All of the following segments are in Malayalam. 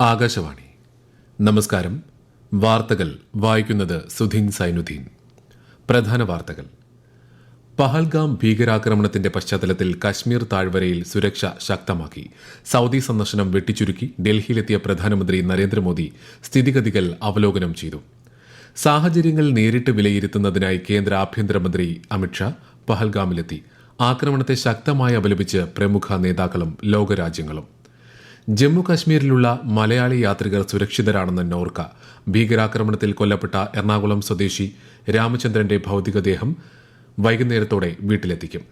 ആകാശവാണി. നമസ്കാരം. വാർത്തകൾ വായിക്കുന്നത് സുധീൻ സൈനുദ്ദീൻ. പ്രധാന വാർത്തകൾ. പഹൽഗാം ഭീകരാക്രമണത്തിന്റെ പശ്ചാത്തലത്തിൽ കശ്മീർ താഴ്വരയിൽ സുരക്ഷ ശക്തമാക്കി. സൌദി സന്ദർശനം വെട്ടിച്ചുരുക്കി ഡൽഹിയിലെത്തിയ പ്രധാനമന്ത്രി നരേന്ദ്രമോദി സ്ഥിതിഗതികൾ അവലോകനം ചെയ്തു. സാഹചര്യങ്ങൾ നേരിട്ട് വിലയിരുത്തുന്നതിനായി കേന്ദ്ര ആഭ്യന്തരമന്ത്രി അമിത്ഷാ പഹൽഗാമിലെത്തി. ആക്രമണത്തെ ശക്തമായി അപലപിച്ച് പ്രമുഖ നേതാക്കളും ലോകരാജ്യങ്ങളും. ജമ്മു കശ്മീരിലുള്ള മലയാളി യാത്രികർ സുരക്ഷിതരാണെന്ന് നോർക്ക. ഭീകരാക്രമണത്തിൽ കൊല്ലപ്പെട്ട എറണാകുളം സ്വദേശി രാമചന്ദ്രന്റെ ഭൌതികദേഹം വൈകുന്നേരത്തോടെ വീട്ടിലെത്തിക്കും.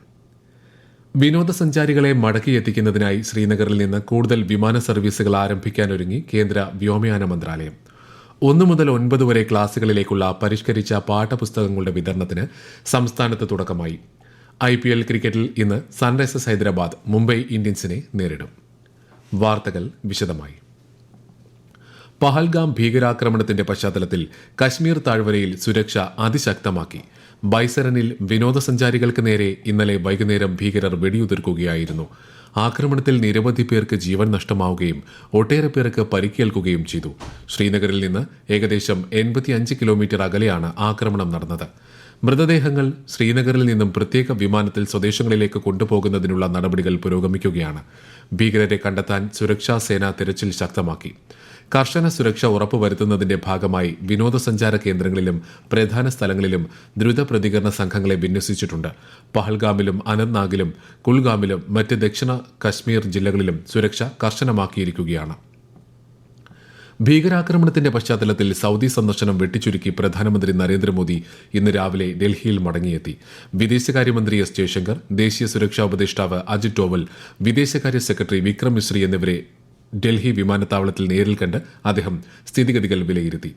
വിനോദസഞ്ചാരികളെ മടക്കിയെത്തിക്കുന്നതിനായി ശ്രീനഗറിൽ നിന്ന് കൂടുതൽ വിമാന സർവീസുകൾ ആരംഭിക്കാനൊരുങ്ങി കേന്ദ്ര വ്യോമയാന മന്ത്രാലയം. 1 മുതൽ 9 വരെ ക്ലാസുകളിലേക്കുള്ള പരിഷ്കരിച്ച പാഠപുസ്തകങ്ങളുടെ വിതരണത്തിന് സംസ്ഥാനത്ത് തുടക്കമായി. IPL ക്രിക്കറ്റിൽ ഇന്ന് സൺറൈസേഴ്സ് ഹൈദരാബാദ് മുംബൈ ഇന്ത്യൻസിനെ നേരിടും. വാർത്തകൾ വിശദമായി. പഹൽഗാം ഭീകരാക്രമണത്തിന്റെ പശ്ചാത്തലത്തിൽ കശ്മീർ താഴ്വരയിൽ സുരക്ഷ അതിശക്തമാക്കി. ബൈസരനിൽ വിനോദസഞ്ചാരികൾക്ക് നേരെ ഇന്നലെ വൈകുന്നേരം ഭീകരർ വെടിയുതിർക്കുകയായിരുന്നു. ആക്രമണത്തിൽ നിരവധി പേർക്ക് ജീവൻ നഷ്ടമാവുകയും ഒട്ടേറെ പേർക്ക് പരിക്കേൽക്കുകയും ചെയ്തു. ശ്രീനഗറിൽ നിന്ന് ഏകദേശം 85 കിലോമീറ്റർ അകലെയാണ് ആക്രമണം നടന്നത്. മൃതദേഹങ്ങൾ ശ്രീനഗറിൽ നിന്നും പ്രത്യേക വിമാനത്തിൽ സ്വദേശങ്ങളിലേക്ക് കൊണ്ടുപോകുന്നതിനുള്ള നടപടികൾ പുരോഗമിക്കുകയാണ്. ഭീകരരെ കണ്ടെത്താൻ സുരക്ഷാ സേന തെരച്ചിൽ ശക്തമാക്കി. കർശന സുരക്ഷ ഉറപ്പുവരുത്തുന്നതിന്റെ ഭാഗമായി വിനോദസഞ്ചാര കേന്ദ്രങ്ങളിലും പ്രധാന സ്ഥലങ്ങളിലും ദ്രുത പ്രതികരണ സംഘങ്ങളെ വിന്യസിച്ചിട്ടുണ്ട്. പഹൽഗാമിലും അനന്ത്നാഗിലും കുൽഗാമിലും മറ്റ് ദക്ഷിണ കശ്മീർ ജില്ലകളിലും സുരക്ഷ കർശനമാക്കിയിരിക്കുകയാണ്. ഭീകരാക്രമണത്തിന്റെ പശ്ചാത്തലത്തിൽ സൌദി സന്ദർശനം വെട്ടിച്ചുരുക്കി പ്രധാനമന്ത്രി നരേന്ദ്രമോദി ഇന്ന് രാവിലെ ഡൽഹിയിൽ മടങ്ങിയെത്തി. വിദേശകാര്യമന്ത്രി എസ് ജയശങ്കർ, ദേശീയ സുരക്ഷാ ഉപദേഷ്ടാവ് അജിത് ഡോവൽ, വിദേശകാര്യ സെക്രട്ടറി വിക്രം മിശ്രി എന്നിവരെ ഡൽഹി വിമാനത്താവളത്തിൽ നേരിൽ കണ്ട് അദ്ദേഹം സ്ഥിതിഗതികൾ വിലയിരുത്തി.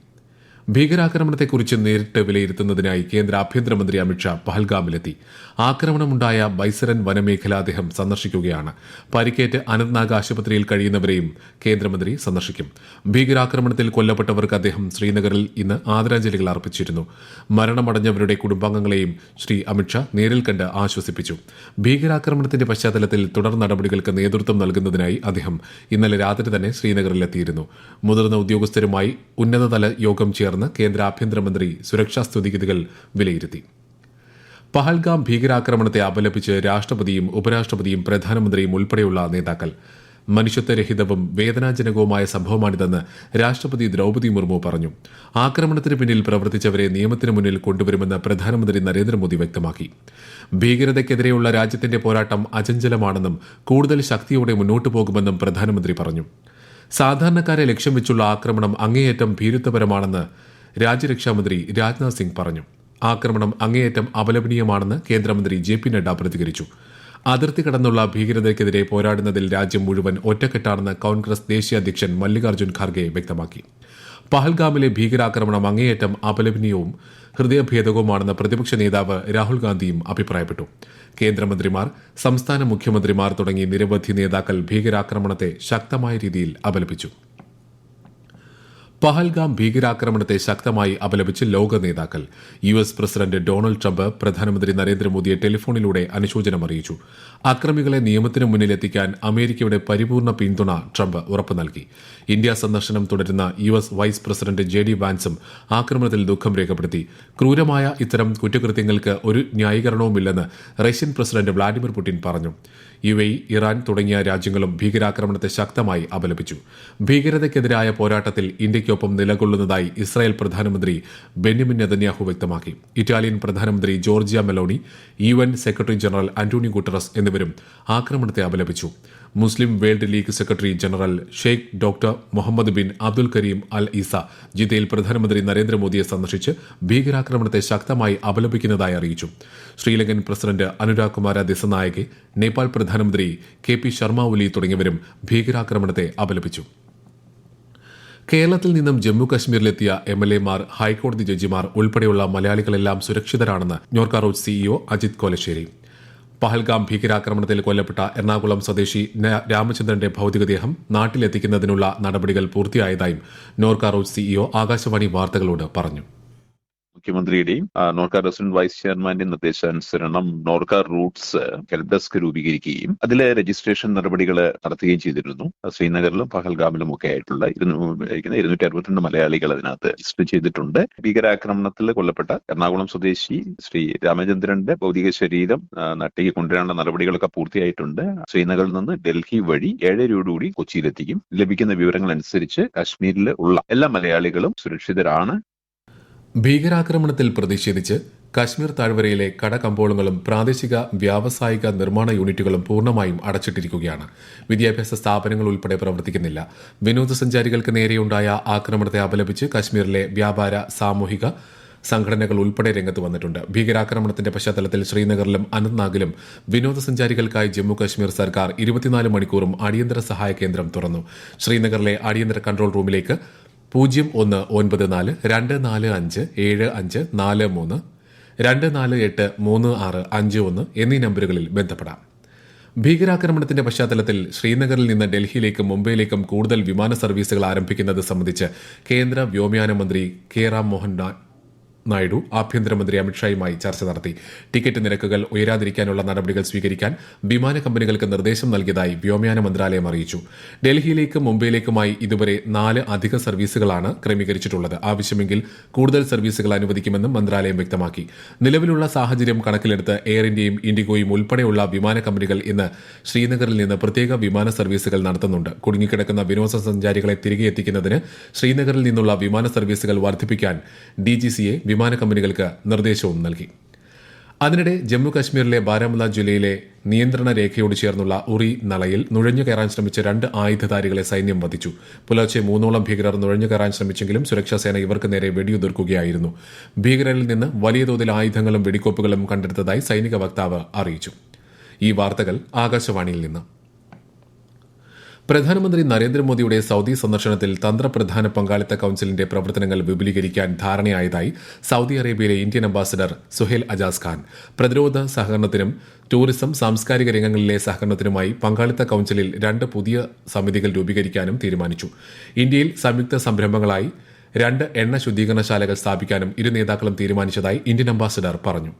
ഭീകരാക്രമണത്തെക്കുറിച്ച് നേരിട്ട് വിലയിരുത്തുന്നതിനായി കേന്ദ്ര ആഭ്യന്തരമന്ത്രി അമിത്ഷാ പഹൽഗാമിലെത്തി. ആക്രമണമുണ്ടായ ബൈസരൻ വനമേഖല അദ്ദേഹം സന്ദർശിക്കുകയാണ്. പരിക്കേറ്റ് അനന്ത്നാഗ് ആശുപത്രിയിൽ കഴിയുന്നവരെയും കേന്ദ്രമന്ത്രി സന്ദർശിക്കും. ഭീകരാക്രമണത്തിൽ കൊല്ലപ്പെട്ടവർക്ക് അദ്ദേഹം ശ്രീനഗറിൽ ഇന്ന് ആദരാഞ്ജലികൾ അർപ്പിച്ചിരുന്നു. മരണമടഞ്ഞവരുടെ കുടുംബാംഗങ്ങളെയും ശ്രീ അമിത്ഷാ നേരിൽ കണ്ട് ആശ്വസിപ്പിച്ചു. ഭീകരാക്രമണത്തിന്റെ പശ്ചാത്തലത്തിൽ തുടർ നടപടികൾക്ക് നേതൃത്വം നൽകുന്നതിനായി അദ്ദേഹം ഇന്നലെ രാത്രി തന്നെ ശ്രീനഗറിലെത്തിയിരുന്നു. മുതിർന്ന ഉദ്യോഗസ്ഥരുമായി ഉന്നതതല യോഗം ചേർന്ന് കേന്ദ്ര ആഭ്യന്തരമന്ത്രി സുരക്ഷാ സ്ഥിതിഗതികൾ വിലയിരുത്തി. പഹൽഗാം ഭീകരാക്രമണത്തെ അപലപിച്ച് രാഷ്ട്രപതിയും ഉപരാഷ്ട്രപതിയും പ്രധാനമന്ത്രിയും ഉൾപ്പെടെയുള്ള നേതാക്കൾ. മനുഷ്യത്വരഹിതവും വേദനാജനകവുമായ സംഭവമാണിതെന്ന് രാഷ്ട്രപതി ദ്രൌപദി മുർമു പറഞ്ഞു. ആക്രമണത്തിന് പിന്നിൽ പ്രവർത്തിച്ചവരെ നിയമത്തിന് മുന്നിൽ കൊണ്ടുവരുമെന്ന് പ്രധാനമന്ത്രി നരേന്ദ്രമോദി വ്യക്തമാക്കി. ഭീകരതയ്ക്കെതിരെയുള്ള രാജ്യത്തിന്റെ പോരാട്ടം അചഞ്ചലമാണെന്നും കൂടുതൽ ശക്തിയോടെ മുന്നോട്ടു പോകുമെന്നും പ്രധാനമന്ത്രി പറഞ്ഞു. സാധാരണക്കാരെ ലക്ഷ്യം വെച്ചുള്ള ആക്രമണം അങ്ങേയറ്റം ഭീരുത്വപരമാണെന്ന് രാജ്യരക്ഷാമന്ത്രി രാജ്നാഥ് സിംഗ് പറഞ്ഞു. ആക്രമണം അങ്ങേയറ്റം അപലപനീയമാണെന്ന് കേന്ദ്രമന്ത്രി JP നഡ്ഡ പ്രതികരിച്ചു. അതിർത്തി കടന്നുള്ള ഭീകരതയ്ക്കെതിരെ പോരാടുന്നതിൽ രാജ്യം മുഴുവൻ ഒറ്റക്കെട്ടാണെന്ന് കോൺഗ്രസ് ദേശീയ അധ്യക്ഷൻ മല്ലികാർജ്ജുൻ ഖാർഗെ വ്യക്തമാക്കി. പഹൽഗാമിലെ ഭീകരാക്രമണം അങ്ങേയറ്റം അപലപനീയവും ഹൃദയഭേദകവുമാണെന്ന് പ്രതിപക്ഷ നേതാവ് രാഹുൽ ഗാന്ധിയും അഭിപ്രായപ്പെട്ടു. കേന്ദ്രമന്ത്രിമാർ, സംസ്ഥാന മുഖ്യമന്ത്രിമാർ തുടങ്ങി നിരവധി നേതാക്കൾ ഭീകരാക്രമണത്തെ ശക്തമായ രീതിയിൽ അപലപിച്ചു. പഹൽഗാം ഭീകരാക്രമണത്തെ ശക്തമായി അപലപിച്ച് ലോക നേതാക്കൾ. US പ്രസിഡന്റ് ഡൊണാൾഡ് ട്രംപ് പ്രധാനമന്ത്രി നരേന്ദ്രമോദിയെ ടെലിഫോണിലൂടെ അനുശോചനം അറിയിച്ചു. അക്രമികളെ നിയമത്തിന് മുന്നിലെത്തിക്കാൻ അമേരിക്കയുടെ പരിപൂർണ പിന്തുണ ട്രംപ് ഉറപ്പു നൽകി. ഇന്ത്യ സന്ദർശനം തുടരുന്ന US വൈസ് പ്രസിഡന്റ് JD വാൻസും ആക്രമണത്തിൽ ദുഃഖം രേഖപ്പെടുത്തി. ക്രൂരമായ ഇത്തരം കുറ്റകൃത്യങ്ങൾക്ക് ഒരു ന്യായീകരണവുമില്ലെന്ന് റഷ്യൻ പ്രസിഡന്റ് വ്ളാഡിമിർ പുടിൻ പറഞ്ഞു. UAE, ഇറാൻ തുടങ്ങിയ രാജ്യങ്ങളും ഭീകരാക്രമണത്തെ ശക്തമായി അപലപിച്ചു. ഭീകരതയ്ക്കെതിരായ പോരാട്ടത്തിൽ ഇന്ത്യയ്ക്കൊപ്പം നിലകൊള്ളുന്നതായി ഇസ്രായേൽ പ്രധാനമന്ത്രി ബെന്യാമിൻ നെതന്യാഹു വ്യക്തമാക്കി. ഇറ്റാലിയൻ പ്രധാനമന്ത്രി Giorgia Meloni, UN secretary general Antonio Guterres എന്നിവരും ആക്രമണത്തെ അപലപിച്ചു. Muslim world league secretary general Sheikh doctor Muhammad bin Abdul Karim Al Issa ജിദ്ദയിൽ പ്രധാനമന്ത്രി നരേന്ദ്രമോദിയെ സന്ദർശിച്ച് ഭീകരാക്രമണത്തെ ശക്തമായി അപലപിക്കുന്നതായി അറിയിച്ചു. ശ്രീലങ്കൻ പ്രസിഡന്റ് അനുരാഗ് കുമാര ദിസനായകെ, നേപ്പാൾ പ്രധാനമന്ത്രി KP ശർമ്മ ഒലി തുടങ്ങിയവരും ഭീകരാക്രമണത്തെ അപലപിച്ചു. കേരളത്തിൽ നിന്നും ജമ്മു കശ്മീരിലെത്തിയ MLA മാർ, ഹൈക്കോടതി ജഡ്ജിമാർ ഉൾപ്പെടെയുള്ള മലയാളികളെല്ലാം സുരക്ഷിതരാണെന്ന് നോർക്ക റോഡ് CEO അജിത് കോലശ്ശേരി. പഹൽഗാം ഭീകരാക്രമണത്തിൽ കൊല്ലപ്പെട്ട എറണാകുളം സ്വദേശി രാമചന്ദ്രന്റെ ഭൌതികദേഹം നാട്ടിലെത്തിക്കുന്നതിനുള്ള നടപടികൾ പൂർത്തിയായതായും നോർക്ക റോഡ് CEO ആകാശവാണി വാർത്തകളോട് പറഞ്ഞു. മുഖ്യമന്ത്രിയുടെയും നോർക്ക റെസിഡന്റ് വൈസ് ചെയർമാന്റെയും നിർദ്ദേശാനുസരണം നോർക്ക റൂട്ട്സ് ഹെൽപ് ഡെസ്ക് രൂപീകരിക്കുകയും അതിലെ രജിസ്ട്രേഷൻ നടപടികൾ നടത്തുകയും ചെയ്തിരുന്നു. ശ്രീനഗറിലും പഹൽഗാമിലും ഒക്കെ ആയിട്ടുള്ള 262 മലയാളികൾ അതിനകത്ത് രജിസ്റ്റർ ചെയ്തിട്ടുണ്ട്. ഭീകരാക്രമണത്തിൽ കൊല്ലപ്പെട്ട എറണാകുളം സ്വദേശി ശ്രീ രാമചന്ദ്രന്റെ ഭൗതിക ശരീരം നാട്ടിലേക്ക് കൊണ്ടുവരാനുള്ള നടപടികളൊക്കെ പൂർത്തിയായിട്ടുണ്ട്. ശ്രീനഗറിൽ നിന്ന് ഡൽഹി വഴി 7 കൊച്ചിയിലെത്തിക്കും. ലഭിക്കുന്ന വിവരങ്ങൾ അനുസരിച്ച് കാശ്മീരിൽ ഉള്ള എല്ലാ മലയാളികളും സുരക്ഷിതരാണ്. ഭീകരാക്രമണത്തിൽ പ്രതിഷേധിച്ച് കശ്മീർ താഴ്വരയിലെ കടകമ്പോളങ്ങളും പ്രാദേശിക വ്യാവസായിക നിർമ്മാണ യൂണിറ്റുകളും പൂർണ്ണമായും അടച്ചിട്ടിരിക്കുകയാണ്. വിദ്യാഭ്യാസ സ്ഥാപനങ്ങൾ ഉൾപ്പെടെ പ്രവർത്തിക്കുന്നില്ല. വിനോദസഞ്ചാരികൾക്ക് നേരെയുണ്ടായ ആക്രമണത്തെ അപലപിച്ച് കശ്മീരിലെ വ്യാപാര സാമൂഹിക സംഘടനകൾ ഉൾപ്പെടെ രംഗത്ത് വന്നിട്ടുണ്ട്. ഭീകരാക്രമണത്തിന്റെ പശ്ചാത്തലത്തിൽ ശ്രീനഗറിലും അനന്ത്നാഗിലും വിനോദസഞ്ചാരികൾക്കായി ജമ്മു കശ്മീർ സർക്കാർ 24 മണിക്കൂറും അടിയന്തര സഹായ കേന്ദ്രം തുറന്നു. ശ്രീനഗറിലെ അടിയന്തര കൺട്രോൾ റൂമിലേക്ക് 0194 245 7543 248 3651 എന്നീ നമ്പറുകളിൽ ബന്ധപ്പെടാം. ഭീകരാക്രമണത്തിന്റെ പശ്ചാത്തലത്തിൽ ശ്രീനഗറിൽ നിന്ന് ഡൽഹിയിലേക്കും മുംബൈയിലേക്കും കൂടുതൽ വിമാന സർവീസുകൾ ആരംഭിക്കുന്നത് സംബന്ധിച്ച് കേന്ദ്ര വ്യോമയാന മന്ത്രി കെ രാം മോഹൻ നായിഡു ആഭ്യന്തരമന്ത്രി അമിത്ഷായുമായി ചർച്ച നടത്തി. ടിക്കറ്റ് നിരക്കുകൾ ഉയരാതിരിക്കാനുള്ള നടപടികൾ സ്വീകരിക്കാൻ വിമാന കമ്പനികൾക്ക് നിർദ്ദേശം നൽകിയതായി വ്യോമയാന മന്ത്രാലയം അറിയിച്ചു. ഡൽഹിയിലേക്കും മുംബൈയിലേക്കുമായി ഇതുവരെ 4 അധിക സർവീസുകളാണ് ക്രമീകരിച്ചിട്ടുള്ളത്. ആവശ്യമെങ്കിൽ കൂടുതൽ സർവീസുകൾ അനുവദിക്കുമെന്നും മന്ത്രാലയം വ്യക്തമാക്കി. നിലവിലുള്ള സാഹചര്യം കണക്കിലെടുത്ത് എയർ ഇന്ത്യയും ഇൻഡിഗോയും ഉൾപ്പെടെയുള്ള വിമാന കമ്പനികൾ ഇന്ന് ശ്രീനഗറിൽ നിന്ന് പ്രത്യേക വിമാന സർവീസുകൾ നടത്തുന്നുണ്ട്. കുടുങ്ങിക്കിടക്കുന്ന വിനോദസഞ്ചാരികളെ തിരികെ എത്തിക്കുന്നതിന് ശ്രീനഗറിൽ നിന്നുള്ള വിമാന സർവീസുകൾ വർദ്ധിപ്പിക്കാൻ DGCA വിമാന കമ്പനികൾക്ക് നിർദ്ദേശവും നൽകി. അതിനിടെ ജമ്മു കശ്മീരിലെ ബാരാമുള്ള ജില്ലയിലെ നിയന്ത്രണ രേഖയോട് ചേർന്നുള്ള ഉറി നളയിൽ നുഴഞ്ഞു കയറാൻ ശ്രമിച്ച 2 ആയുധധാരികളെ സൈന്യം വധിച്ചു. പുലർച്ചെ 3ഓളം ഭീകരർ നുഴഞ്ഞു കയറാൻ ശ്രമിച്ചെങ്കിലും സുരക്ഷാസേന ഇവർക്ക് നേരെ വെടിയുതിർക്കുകയായിരുന്നു. ഭീകരരിൽ നിന്ന് വലിയ തോതിൽ ആയുധങ്ങളും വെടിക്കോപ്പുകളും കണ്ടെടുത്തതായി സൈനിക വക്താവ് അറിയിച്ചു. ഈ വാർത്തകൾ ആകാശവാണിയിൽ നിന്ന്. പ്രധാനമന്ത്രി നരേന്ദ്രമോദിയുടെ സൌദി സന്ദർശനത്തിൽ തന്ത്രപ്രധാന പങ്കാളിത്ത കൌൺസിലിന്റെ പ്രവർത്തനങ്ങൾ വിപുലീകരിക്കാൻ ധാരണയായതായി സൌദി അറേബ്യയിലെ ഇന്ത്യൻ അംബാസഡർ സുഹേൽ അജാസ് ഖാൻ. പ്രതിരോധ സഹകരണത്തിനും ടൂറിസം, സാംസ്കാരിക രംഗങ്ങളിലെ സഹകരണത്തിനുമായി പങ്കാളിത്ത കൌൺസിലിൽ 2 പുതിയ സമിതികൾ രൂപീകരിക്കാനും തീരുമാനിച്ചു. ഇന്ത്യയിൽ സംയുക്ത സംരംഭങ്ങളായി 2 എണ്ണ ശുദ്ധീകരണശാലകൾ സ്ഥാപിക്കാനും ഇരു നേതാക്കളും തീരുമാനിച്ചതായി ഇന്ത്യൻ അംബാസഡർ പറഞ്ഞു.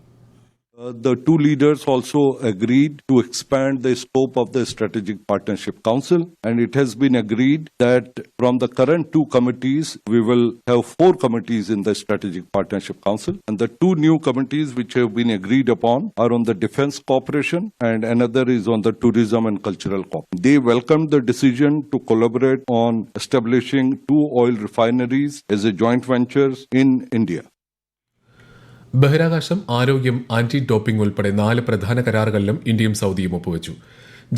The two leaders also agreed to expand the scope of the Strategic Partnership Council, and it has been agreed that from the current 2 committees, we will have 4 committees in the Strategic Partnership Council, and the 2 new committees which have been agreed upon are on the defense cooperation and another is on the tourism and cultural cooperation. They welcomed the decision to collaborate on establishing 2 oil refineries as a joint ventures in India. ബഹിരാകാശം, ആരോഗ്യം, ആന്റി ഡോപ്പിംഗ് ഉൾപ്പെടെ 4 പ്രധാന കരാറുകളിലും ഇന്ത്യയും സൌദിയും ഒപ്പുവച്ചു.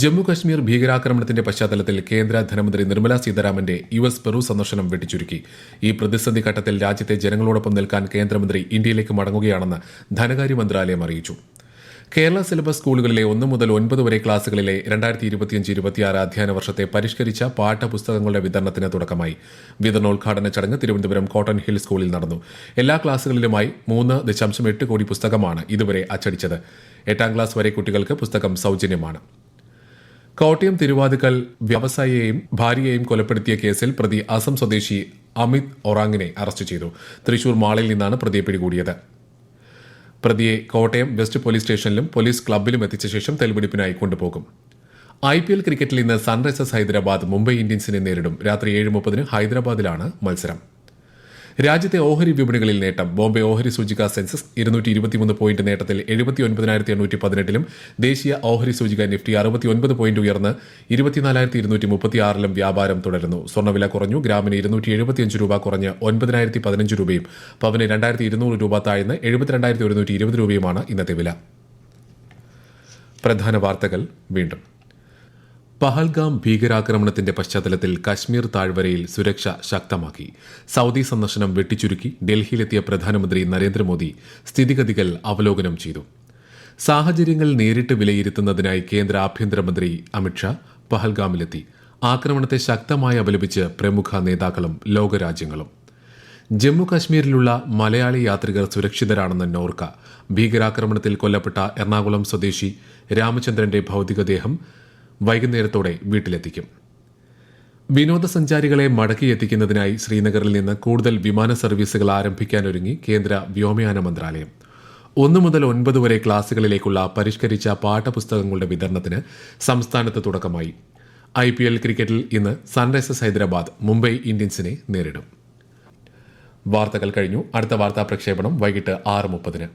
ജമ്മു കശ്മീർ ഭീകരാക്രമണത്തിന്റെ പശ്ചാത്തലത്തിൽ കേന്ദ്ര ധനമന്ത്രി നിർമ്മല സീതാരാമന്റെ US പെറു സന്ദർശനം വെട്ടിച്ചുരുക്കി. ഈ പ്രതിസന്ധി ഘട്ടത്തിൽ രാജ്യത്തെ ജനങ്ങളോടൊപ്പം നിൽക്കാൻ കേന്ദ്രമന്ത്രി ഇന്ത്യയിലേക്ക് മടങ്ങുകയാണെന്ന് ധനകാര്യ മന്ത്രാലയം അറിയിച്ചു. കേരള സിലബസ് സ്കൂളുകളിലെ 1 മുതൽ 9 വരെ ക്ലാസുകളിലെ 2025-26 അധ്യയന വർഷത്തെ പരിഷ്കരിച്ച പാഠപുസ്തകങ്ങളുടെ വിതരണത്തിന് തുടക്കമായി. വിതരണോദ്ഘാടന ചടങ്ങ് തിരുവനന്തപുരം കോട്ടൺ ഹിൽ സ്കൂളിൽ നടന്നു. എല്ലാ ക്ലാസുകളിലുമായി 3.8 കോടി പുസ്തകമാണ് ഇതുവരെ അച്ചടിച്ചത്. 8ാം ക്ലാസ് വരെ കുട്ടികൾക്ക് പുസ്തകം സൌജന്യമാണ്. കോട്ടയം തിരുവാതുക്കൽ വ്യവസായിയെയും ഭാര്യയെയും കൊലപ്പെടുത്തിയ കേസിൽ പ്രതി അസം സ്വദേശി അമിത് ഒറാങ്ങിനെ അറസ്റ്റ് ചെയ്തു. തൃശൂർ മാളിൽ നിന്നാണ് പ്രതിയെ പിടികൂടിയത്. പ്രതിയെ കോട്ടയം വെസ്റ്റ് പോലീസ് സ്റ്റേഷനിലും പോലീസ് ക്ലബ്ബിലും എത്തിച്ച ശേഷം തെളിവെടുപ്പിനായി കൊണ്ടുപോകും. IPL ക്രിക്കറ്റിൽ ഇന്ന് സൺറൈസേഴ്സ് ഹൈദരാബാദ് മുംബൈ ഇന്ത്യൻസിനെ നേരിടും. രാത്രി 7:30 ഹൈദരാബാദിലാണ് മത്സരം. രാജ്യത്തെ ഓഹരി വിപണികളിൽ നേട്ടം. ബോംബെ ഓഹരി സൂചിക സെൻസസ് 223 പോയിന്റ് നേട്ടത്തിൽ 79,818ലും ദേശീയ ഓഹരി സൂചിക നിഫ്റ്റി 69 പോയിന്റ് ഉയർന്ന് 24,236ലും വ്യാപാരം തുടരുന്നു. സ്വർണ്ണവില കുറഞ്ഞു. ഗ്രാമിന് 275 രൂപ കുറഞ്ഞ് 9,015 രൂപയും പവന് 2,200 രൂപ താഴ്ന്ന് 72,120 രൂപയുമാണ് ഇന്നത്തെ വില. പ്രധാന വാർത്തകൾ വീണ്ടും. പഹൽഗാം ഭീകരാക്രമണത്തിന്റെ പശ്ചാത്തലത്തിൽ കശ്മീർ താഴ്വരയിൽ സുരക്ഷ ശക്തമാക്കി. സൌദി സന്ദർശനം വെട്ടിച്ചുരുക്കി ഡൽഹിയിലെത്തിയ പ്രധാനമന്ത്രി നരേന്ദ്രമോദി സ്ഥിതിഗതികൾ അവലോകനം ചെയ്തു. സാഹചര്യങ്ങൾ നേരിട്ട് വിലയിരുത്തുന്നതിനായി കേന്ദ്ര ആഭ്യന്തരമന്ത്രി അമിത്ഷാ പഹൽഗാമിലെത്തി. ആക്രമണത്തെ ശക്തമായി അപലപിച്ച് പ്രമുഖ നേതാക്കളും ലോകരാജ്യങ്ങളും. ജമ്മു കശ്മീരിലുള്ള മലയാളി യാത്രികർ സുരക്ഷിതരാണെന്ന് നോർക്ക. ഭീകരാക്രമണത്തിൽ കൊല്ലപ്പെട്ട എറണാകുളം സ്വദേശി രാമചന്ദ്രന്റെ ഭൌതികദേഹം വൈകുന്നേരത്തോടെ വീട്ടിലെത്തിക്കും. വിനോദസഞ്ചാരികളെ മടക്കിയെത്തിക്കുന്നതിനായി ശ്രീനഗറിൽ നിന്ന് കൂടുതൽ വിമാന സർവീസുകൾ ആരംഭിക്കാനൊരുങ്ങി കേന്ദ്ര വ്യോമയാന മന്ത്രാലയം 1 മുതൽ 9 വരെ ക്ലാസുകളിലേക്കുള്ള പരിഷ്കരിച്ച പാഠപുസ്തകങ്ങളുടെ വിതരണത്തിന് സംസ്ഥാനത്ത് തുടക്കമായി. IPL ക്രിക്കറ്റിൽ ഇന്ന് സൺറൈസേഴ്സ് ഹൈദരാബാദ് മുംബൈ ഇന്ത്യൻസിനെ നേരിടും. വാർത്തകൾ കഴിഞ്ഞു. അടുത്ത വാർത്താ പ്രക്ഷേപണം വൈകിട്ട് 6:30.